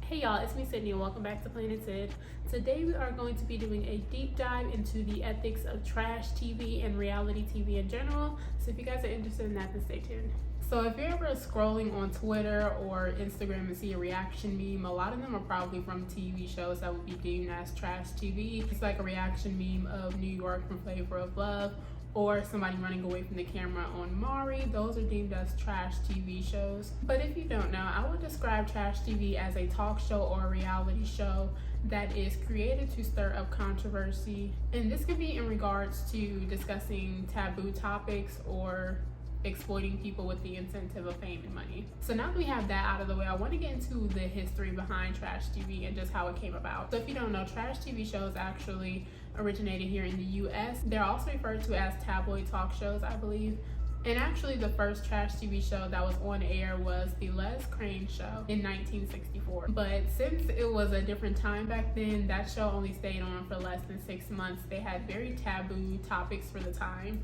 Hey y'all, it's me Sydney and welcome back to Planetsyd. Today we are going to be doing a deep dive into the ethics of trash TV and reality TV in general. So if you guys are interested in that, then stay tuned. So if you're ever scrolling on Twitter or Instagram and see a reaction meme, a lot of them are probably from TV shows that would be deemed as trash TV. It's like a reaction meme of New York from Flavor of Love, or somebody running away from the camera on Maury. Those are deemed as trash TV shows. But if you don't know, I would describe trash TV as a talk show or a reality show that is created to stir up controversy. And this could be in regards to discussing taboo topics or exploiting people with the incentive of fame and money. So now that we have that out of the way, I want to get into the history behind trash TV and just how it came about. So if you don't know, trash TV shows actually originated here in the US. They're also referred to as tabloid talk shows, I believe. And actually the first trash TV show that was on air was the Les Crane Show in 1964. But since it was a different time back then, that show only stayed on for less than 6 months. They had very taboo topics for the time.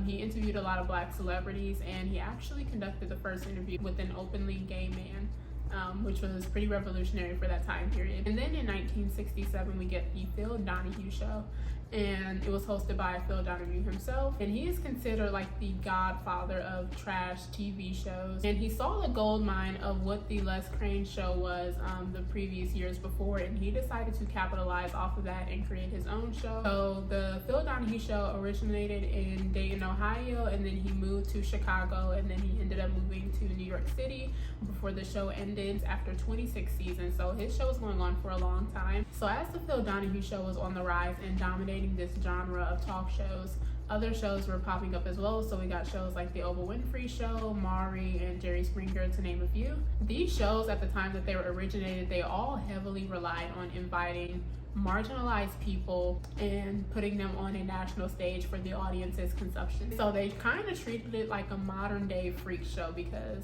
He interviewed a lot of black celebrities, and he actually conducted the first interview with an openly gay man. Which was pretty revolutionary for that time period. And then in 1967, we get the Phil Donahue Show, and it was hosted by Phil Donahue himself. And he is considered like the godfather of trash TV shows. And he saw the gold mine of what the Les Crane Show was the previous years before, and he decided to capitalize off of that and create his own show. So the Phil Donahue Show originated in Dayton, Ohio, and then he moved to Chicago, and then he ended up moving to New York City before the show ended after 26 seasons. So his show was going on for a long time. So as the Phil Donahue Show was on the rise and dominating this genre of talk shows, other shows were popping up as well. So we got shows like the Oprah Winfrey Show, Maury, and Jerry Springer, to name a few. These shows at the time that they were originated, they all heavily relied on inviting marginalized people and putting them on a national stage for the audience's consumption. So they kind of treated it like a modern day freak show, because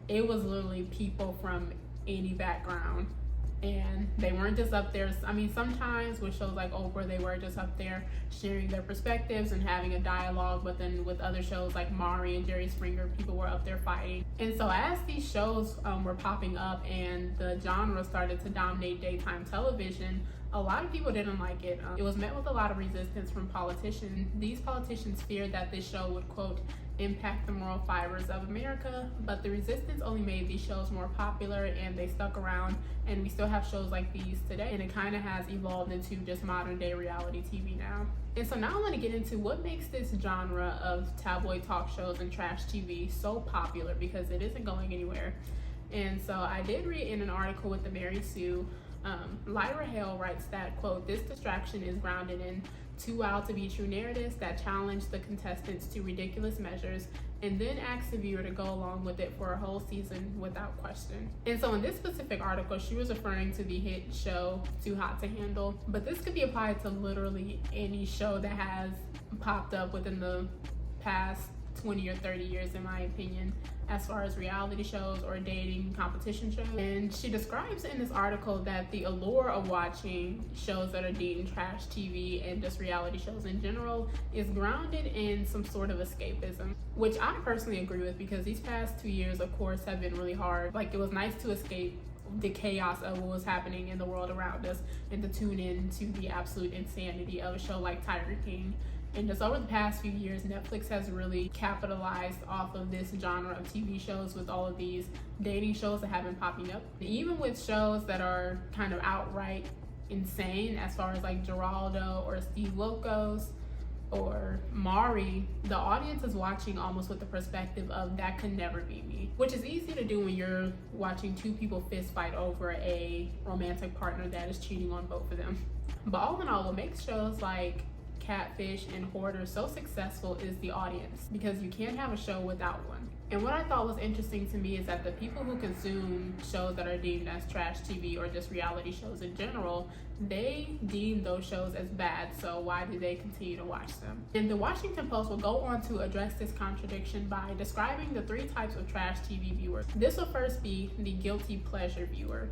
it was literally people from any background, and they weren't just up there. I mean, sometimes with shows like Oprah, they were just up there sharing their perspectives and having a dialogue, but then with other shows like Maury and Jerry Springer, people were up there fighting. And so as these shows were popping up and the genre started to dominate daytime television, a lot of people didn't like it. It was met with a lot of resistance from politicians. These politicians feared that this show would, quote, impact the moral fibers of America, but the resistance only made these shows more popular, and they stuck around, and we still have shows like these today, and it kind of has evolved into just modern day reality TV now. And so now I want to get into what makes this genre of tabloid talk shows and trash TV so popular, because it isn't going anywhere. And so I did read in an article with the Mary Sue, Lyra Hale writes that, quote, this distraction is grounded in too wild to be true narratives that challenge the contestants to ridiculous measures and then ask the viewer to go along with it for a whole season without question. And so in this specific article, she was referring to the hit show Too Hot to Handle, but this could be applied to literally any show that has popped up within the past 20 or 30 years, in my opinion, as far as reality shows or dating competition shows. And she describes in this article that the allure of watching shows that are deemed trash TV and just reality shows in general is grounded in some sort of escapism, which I personally agree with, because these past 2 years, of course, have been really hard. Like, it was nice to escape the chaos of what was happening in the world around us and to tune in to the absolute insanity of a show like Tiger King. And just over the past few years, Netflix has really capitalized off of this genre of TV shows with all of these dating shows that have been popping up. And even with shows that are kind of outright insane, as far as like Geraldo or Steve Locos or Maury, the audience is watching almost with the perspective of that could never be me, which is easy to do when you're watching two people fist fight over a romantic partner that is cheating on both of them. But all in all, what makes shows like Catfish and Hoarder so successful is the audience, because you can't have a show without one. And what I thought was interesting to me is that the people who consume shows that are deemed as trash TV or just reality shows in general, they deem those shows as bad, so why do they continue to watch them? And the Washington Post will go on to address this contradiction by describing the 3 types of trash TV viewers. This will first be the guilty pleasure viewer.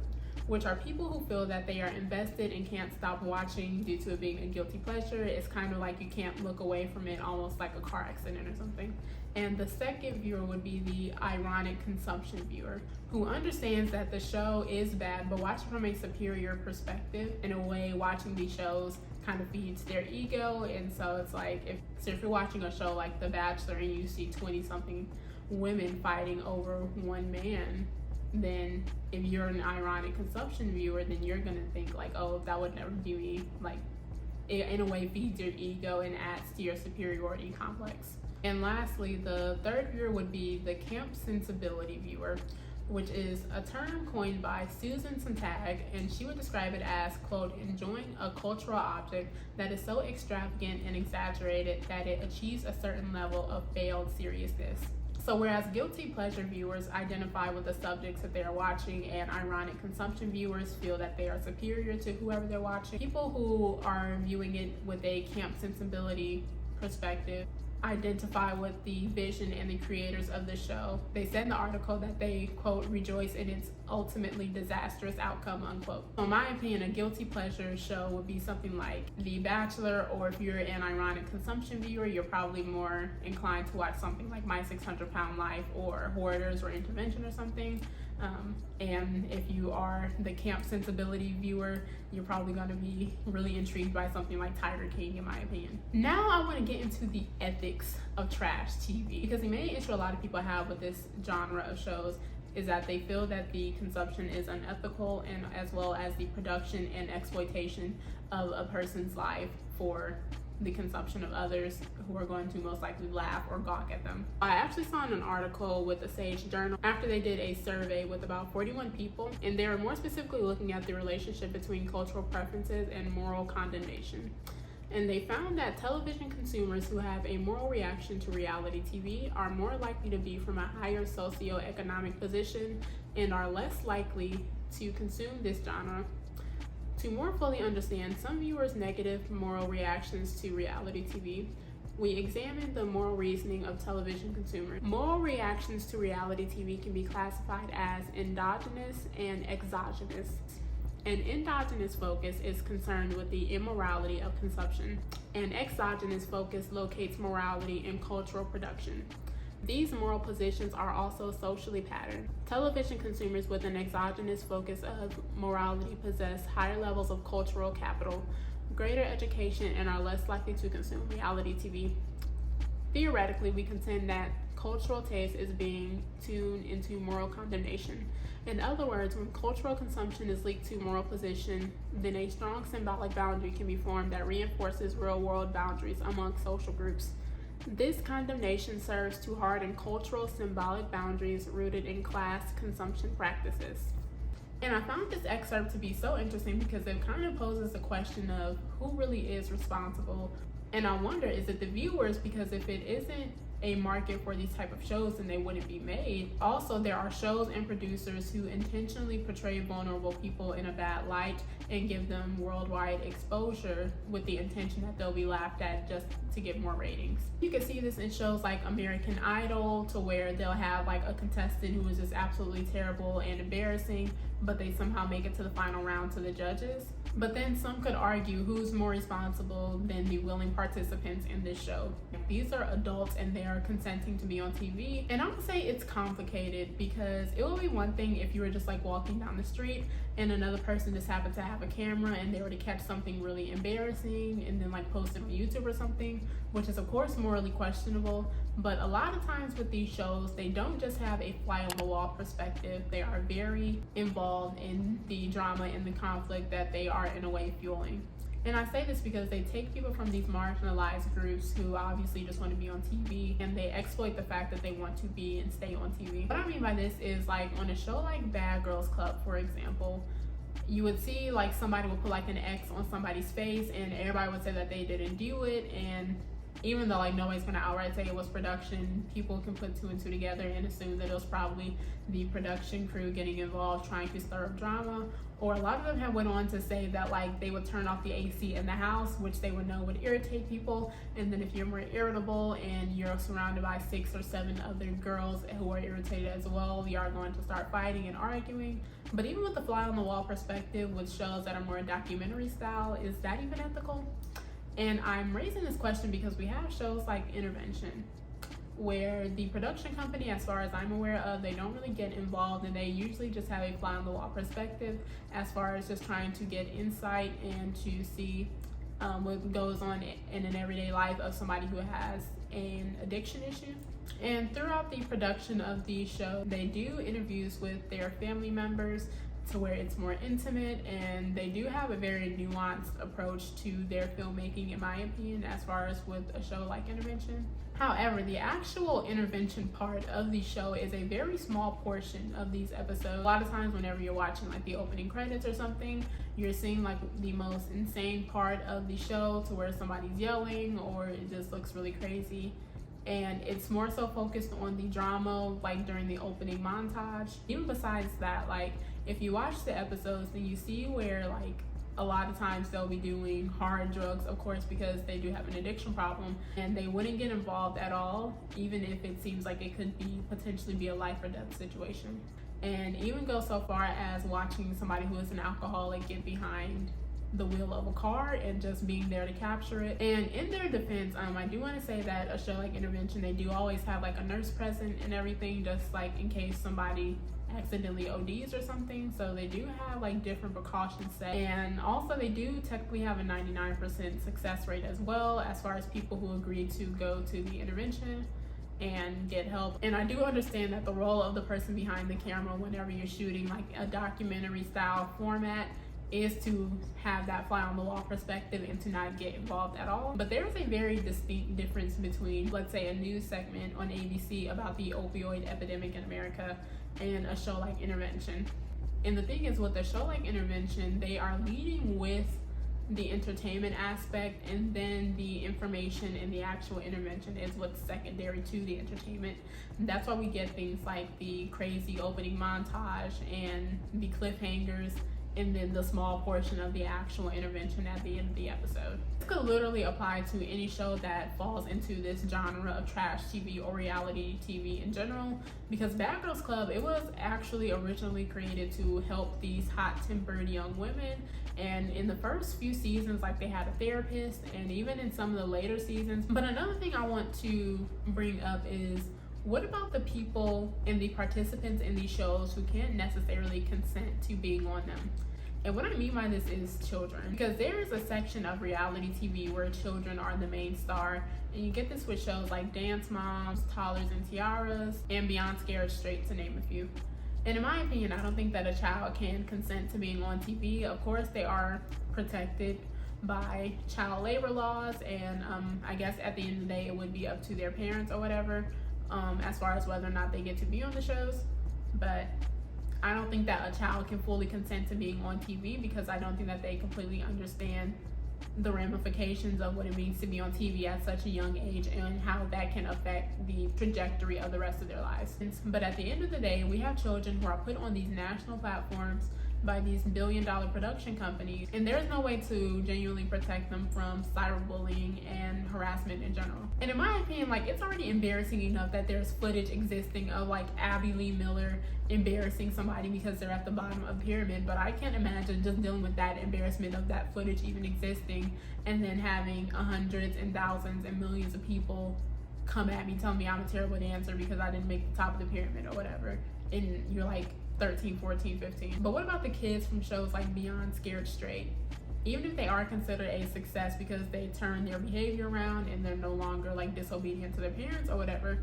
which are people who feel that they are invested and can't stop watching due to it being a guilty pleasure. It's kind of like you can't look away from it, almost like a car accident or something. And the second viewer would be the ironic consumption viewer, who understands that the show is bad, but watching from a superior perspective. In a way, watching these shows kind of feeds their ego. And so it's like, if you're watching a show like The Bachelor and you see 20-something women fighting over one man, then if you're an ironic consumption viewer, then you're gonna think like, oh, that would never be me. Like, it in a way feeds your ego and adds to your superiority complex. And lastly, the third viewer would be the camp sensibility viewer, which is a term coined by Susan Sontag, and she would describe it as, quote, enjoying a cultural object that is so extravagant and exaggerated that it achieves a certain level of veiled seriousness. So whereas guilty pleasure viewers identify with the subjects that they are watching, and ironic consumption viewers feel that they are superior to whoever they're watching, people who are viewing it with a camp sensibility perspective identify with the vision and the creators of the show. They said in the article that they, quote, rejoice in its ultimately disastrous outcome, unquote. So in my opinion, a guilty pleasure show would be something like The Bachelor, or if you're an ironic consumption viewer, you're probably more inclined to watch something like My 600 Pound Life or Hoarders or Intervention or something. And if you are the camp sensibility viewer, you're probably going to be really intrigued by something like Tiger King, in my opinion. Now I want to get into the ethics of trash TV, because the main issue a lot of people have with this genre of shows is that they feel that the consumption is unethical, and as well as the production and exploitation of a person's life for the consumption of others who are going to most likely laugh or gawk at them. I actually saw an article with the Sage Journal after they did a survey with about 41 people, and they were more specifically looking at the relationship between cultural preferences and moral condemnation. And they found that television consumers who have a moral reaction to reality TV are more likely to be from a higher socioeconomic position and are less likely to consume this genre. To more fully understand some viewers' negative moral reactions to reality TV, we examined the moral reasoning of television consumers. Moral reactions to reality TV can be classified as endogenous and exogenous. An endogenous focus is concerned with the immorality of consumption. An exogenous focus locates morality in cultural production. These moral positions are also socially patterned. Television consumers with an exogenous focus of morality possess higher levels of cultural capital, greater education, and are less likely to consume reality TV. Theoretically, we contend that cultural taste is being tuned into moral condemnation. In other words, when cultural consumption is linked to moral position, then a strong symbolic boundary can be formed that reinforces real-world boundaries among social groups. This condemnation serves to harden cultural symbolic boundaries rooted in class consumption practices. And I found this excerpt to be so interesting because it kind of poses the question of who really is responsible. And I wonder, is it the viewers? Because if it isn't a market for these type of shows, then they wouldn't be made. Also, there are shows and producers who intentionally portray vulnerable people in a bad light and give them worldwide exposure with the intention that they'll be laughed at just to get more ratings. You can see this in shows like American Idol, to where they'll have like a contestant who is just absolutely terrible and embarrassing, but they somehow make it to the final round to the judges. But then some could argue who's more responsible than the willing participants in this show. These are adults and they are consenting to be on TV. And I would say it's complicated, because it would be one thing if you were just like walking down the street and another person just happened to have a camera and they were to catch something really embarrassing and then like post it on YouTube or something, which is of course morally questionable. But a lot of times with these shows, they don't just have a fly on the wall perspective. They are very involved in the drama and the conflict that they are in a way fueling. And I say this because they take people from these marginalized groups who obviously just want to be on TV, and they exploit the fact that they want to be and stay on TV. What I mean by this is, like on a show like Bad Girls Club, for example, you would see like somebody would put like an X on somebody's face and everybody would say that they didn't do it, and even though like nobody's gonna outright say it was production, people can put two and two together and assume that it was probably the production crew getting involved trying to stir up drama. Or a lot of them have went on to say that like they would turn off the AC in the house, which they would know would irritate people, and then if you're more irritable and you're surrounded by 6 or 7 other girls who are irritated as well, you are going to start fighting and arguing. But even with the fly on the wall perspective with shows that are more documentary style, is that even ethical? And I'm raising this question because we have shows like Intervention, where the production company, as far as I'm aware of, they don't really get involved, and they usually just have a fly on the wall perspective as far as just trying to get insight and to see what goes on in an everyday life of somebody who has an addiction issue. And throughout the production of the show, they do interviews with their family members to where it's more intimate, and they do have a very nuanced approach to their filmmaking, in my opinion, as far as with a show like Intervention. However, the actual intervention part of the show is a very small portion of these episodes. A lot of times whenever you're watching like the opening credits or something, you're seeing like the most insane part of the show to where somebody's yelling or it just looks really crazy. And it's more so focused on the drama like during the opening montage. Even besides that, like if you watch the episodes, then you see where like a lot of times they'll be doing hard drugs, of course, because they do have an addiction problem, and they wouldn't get involved at all, even if it seems like it could be potentially be a life or death situation. And even go so far as watching somebody who is an alcoholic get behind the wheel of a car and just being there to capture it. And in their defense, I do want to say that a show like Intervention, they do always have like a nurse present and everything, just like in case somebody accidentally ODs or something. So they do have like different precautions set, and also they do technically have a 99% success rate as well as far as people who agree to go to the intervention and get help. And I do understand that the role of the person behind the camera whenever you're shooting like a documentary style format is to have that fly on the wall perspective and to not get involved at all. But there is a very distinct difference between, let's say, a news segment on ABC about the opioid epidemic in America and a show like Intervention. And the thing is, with a show like Intervention, they are leading with the entertainment aspect, and then the information and the actual intervention is what's secondary to the entertainment. And that's why we get things like the crazy opening montage and the cliffhangers, and then the small portion of the actual intervention at the end of the episode. This could literally apply to any show that falls into this genre of trash TV or reality TV in general, because Bad Girls Club, it was actually originally created to help these hot-tempered young women. And in the first few seasons, like, they had a therapist, and even in some of the later seasons. But another thing I want to bring up is, what about the people and the participants in these shows who can't necessarily consent to being on them? And what I mean by this is children, because there is a section of reality TV where children are the main star, and you get this with shows like Dance Moms, Toddlers and Tiaras, and Beyond Scared Straight, to name a few. And in my opinion, I don't think that a child can consent to being on TV. Of course, they are protected by child labor laws, and I guess at the end of the day, it would be up to their parents or whatever, as far as whether or not they get to be on the shows. But I don't think that a child can fully consent to being on TV, because I don't think that they completely understand the ramifications of what it means to be on TV at such a young age and how that can affect the trajectory of the rest of their lives. But at the end of the day, we have children who are put on these national platforms by these billion-dollar production companies, and there's no way to genuinely protect them from cyberbullying and harassment in general. And in my opinion, like, it's already embarrassing enough that there's footage existing of like Abby Lee Miller embarrassing somebody because they're at the bottom of the pyramid, but I can't imagine just dealing with that embarrassment of that footage even existing, and then having hundreds and thousands and millions of people come at me telling me I'm a terrible dancer because I didn't make the top of the pyramid or whatever, and you're like 13, 14, 15. But what about the kids from shows like Beyond Scared Straight? Even if they are considered a success because they turn their behavior around and they're no longer like disobedient to their parents or whatever,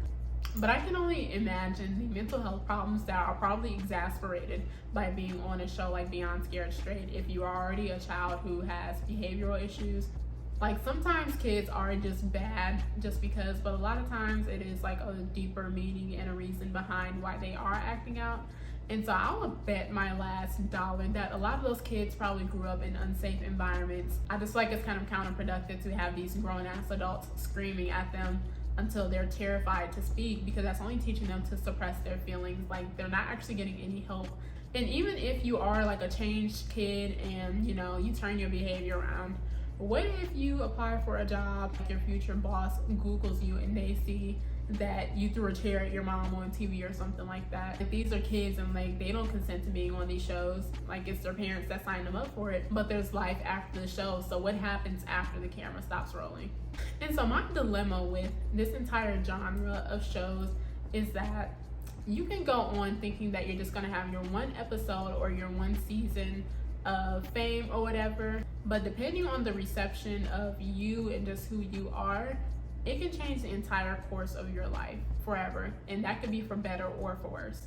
but I can only imagine the mental health problems that are probably exacerbated by being on a show like Beyond Scared Straight if you are already a child who has behavioral issues. Like, sometimes kids are just bad just because, but a lot of times it is like a deeper meaning and a reason behind why they are acting out. And so I would bet my last dollar that a lot of those kids probably grew up in unsafe environments. I just feel like it's kind of counterproductive to have these grown-ass adults screaming at them until they're terrified to speak, because that's only teaching them to suppress their feelings. Like, they're not actually getting any help. And even if you are like a changed kid and, you know, you turn your behavior around, what if you apply for a job, like your future boss Googles you and they see that you threw a chair at your mom on TV or something like that? Like, these are kids and like they don't consent to being on these shows. Like, it's their parents that signed them up for it. But there's life after the show. So what happens after the camera stops rolling? And so my dilemma with this entire genre of shows is that you can go on thinking that you're just gonna have your one episode or your one season of fame or whatever, but depending on the reception of you and just who you are, it can change the entire course of your life forever, and that could be for better or for worse.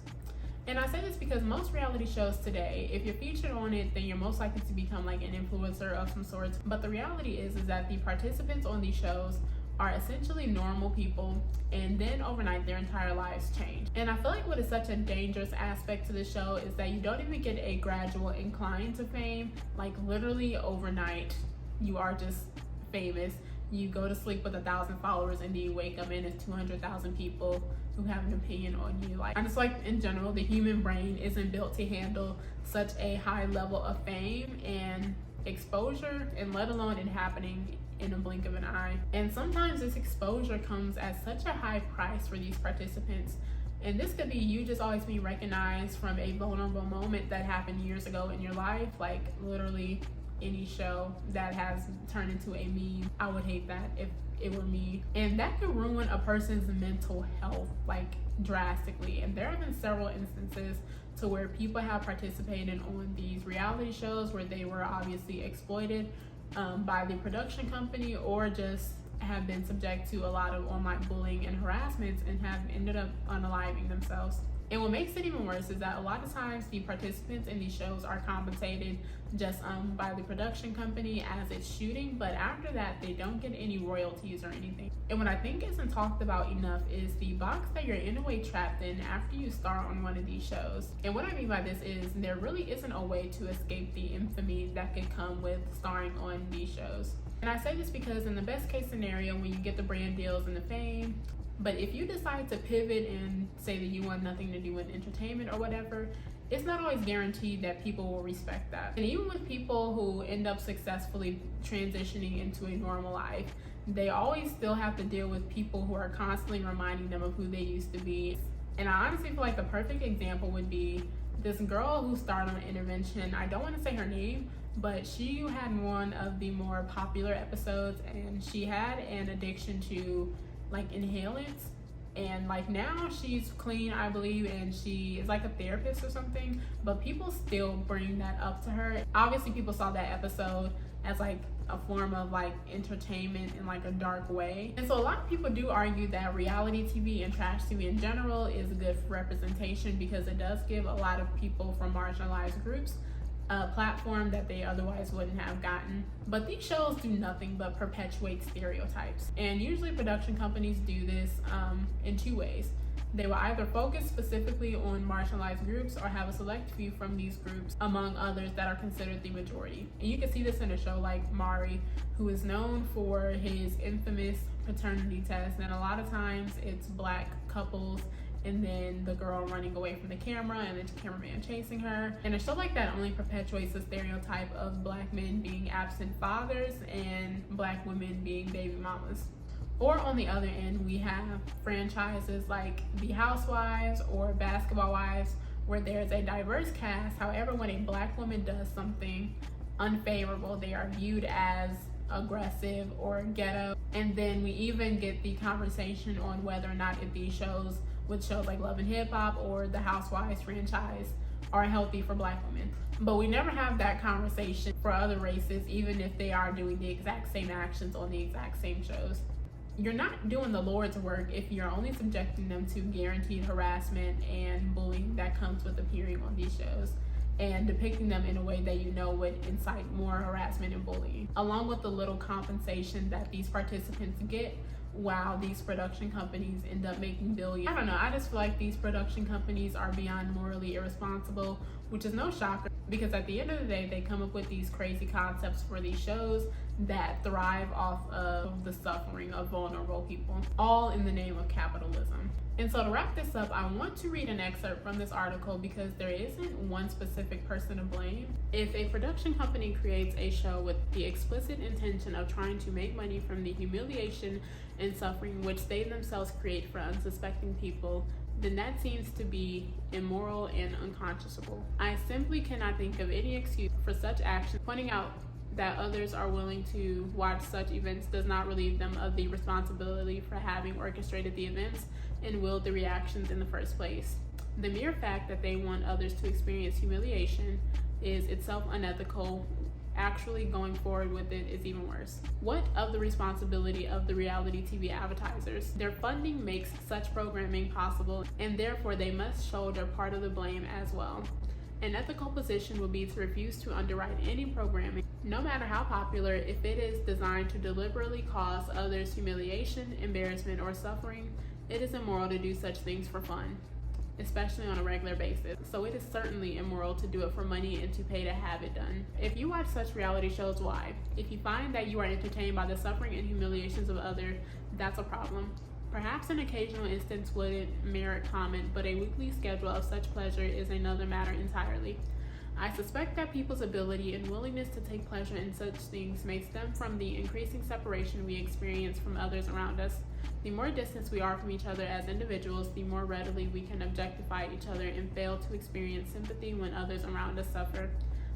And I say this because most reality shows today, if you're featured on it, then you're most likely to become like an influencer of some sort. But the reality is that the participants on these shows are essentially normal people, and then overnight their entire lives change. And I feel like what is such a dangerous aspect to the show is that you don't even get a gradual incline to fame. Like, literally overnight you are just famous. You go to sleep with 1,000 followers and then you wake up and it's 200,000 people who have an opinion on you. Like, I just like, in general, the human brain isn't built to handle such a high level of fame and exposure, and let alone it happening in a blink of an eye. And sometimes this exposure comes at such a high price for these participants. And this could be you just always being recognized from a vulnerable moment that happened years ago in your life, like literally any show that has turned into a meme. I would hate that if it were me. And that could ruin a person's mental health, like, drastically. And there have been several instances to where people have participated on these reality shows where they were obviously exploited by the production company, or just have been subject to a lot of online bullying and harassment and have ended up unaliving themselves. And what makes it even worse is that a lot of times the participants in these shows are compensated just by the production company as it's shooting, but after that they don't get any royalties or anything. And what I think isn't talked about enough is the box that you're in a way trapped in after you star on one of these shows. And what I mean by this is there really isn't a way to escape the infamy that could come with starring on these shows. And I say this because in the best case scenario, when you get the brand deals and the fame, but if you decide to pivot and say that you want nothing to do with entertainment or whatever, it's not always guaranteed that people will respect that. And even with people who end up successfully transitioning into a normal life, they always still have to deal with people who are constantly reminding them of who they used to be. And I honestly feel like the perfect example would be this girl who starred on Intervention. I don't want to say her name, but she had one of the more popular episodes, and she had an addiction to like inhalants, and like now she's clean, I believe, and she is like a therapist or something, but people still bring that up to her. Obviously people saw that episode as like a form of like entertainment in like a dark way. And so a lot of people do argue that reality TV and trash TV in general is good for representation, because it does give a lot of people from marginalized groups a platform that they otherwise wouldn't have gotten. But these shows do nothing but perpetuate stereotypes. And usually production companies do this in two ways. They will either focus specifically on marginalized groups or have a select few from these groups among others that are considered the majority. And you can see this in a show like Mari, who is known for his infamous paternity test. And a lot of times it's Black couples and then the girl running away from the camera and the cameraman chasing her. And a show like that only perpetuates the stereotype of Black men being absent fathers and Black women being baby mamas. Or on the other end, we have franchises like The Housewives or Basketball Wives, where there's a diverse cast. However, when a Black woman does something unfavorable, they are viewed as aggressive or ghetto. And then we even get the conversation on whether or not if these shows, with shows like Love and Hip Hop or the Housewives franchise, are healthy for Black women. But we never have that conversation for other races, even if they are doing the exact same actions on the exact same shows. You're not doing the Lord's work if you're only subjecting them to guaranteed harassment and bullying that comes with appearing on these shows, and depicting them in a way that you know would incite more harassment and bullying. Along with the little compensation that these participants get, while these production companies end up making billions. I don't know, I just feel like these production companies are beyond morally irresponsible, which is no shocker because at the end of the day, they come up with these crazy concepts for these shows that thrive off of the suffering of vulnerable people, all in the name of capitalism. And so to wrap this up, I want to read an excerpt from this article because there isn't one specific person to blame. If a production company creates a show with the explicit intention of trying to make money from the humiliation and suffering which they themselves create for unsuspecting people, then that seems to be immoral and unconscionable. I simply cannot think of any excuse for such action. Pointing out that others are willing to watch such events does not relieve them of the responsibility for having orchestrated the events and willed the reactions in the first place. The mere fact that they want others to experience humiliation is itself unethical. Actually going forward with it is even worse. What of the responsibility of the reality TV advertisers? Their funding makes such programming possible, and therefore they must shoulder part of the blame as well. An ethical position would be to refuse to underwrite any programming, no matter how popular, if it is designed to deliberately cause others humiliation, embarrassment, or suffering. It is immoral to do such things for fun, especially on a regular basis. So it is certainly immoral to do it for money and to pay to have it done. If you watch such reality shows, why? If you find that you are entertained by the suffering and humiliations of others, that's a problem. Perhaps an occasional instance wouldn't merit comment, but a weekly schedule of such pleasure is another matter entirely. I suspect that people's ability and willingness to take pleasure in such things may stem from the increasing separation we experience from others around us. The more distance we are from each other as individuals, the more readily we can objectify each other and fail to experience sympathy when others around us suffer.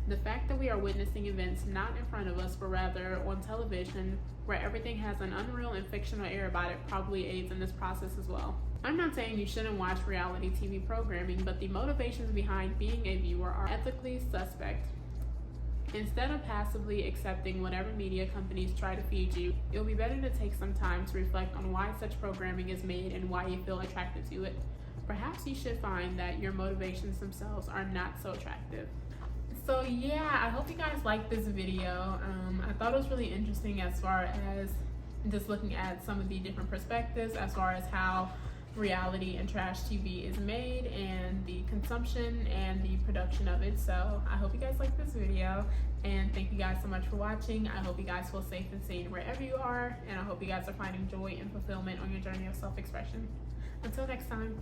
The fact that we are witnessing events not in front of us, but rather on television, where everything has an unreal and fictional air about it, probably aids in this process as well. I'm not saying you shouldn't watch reality TV programming, but the motivations behind being a viewer are ethically suspect. Instead of passively accepting whatever media companies try to feed you, it will be better to take some time to reflect on why such programming is made and why you feel attracted to it. Perhaps you should find that your motivations themselves are not so attractive. So yeah, I hope you guys liked this video. I thought it was really interesting as far as just looking at some of the different perspectives as far as how reality and trash TV is made and the consumption and the production of it. So I hope you guys liked this video, and thank you guys so much for watching. I hope you guys feel safe and sane wherever you are, and I hope you guys are finding joy and fulfillment on your journey of self-expression. Until next time.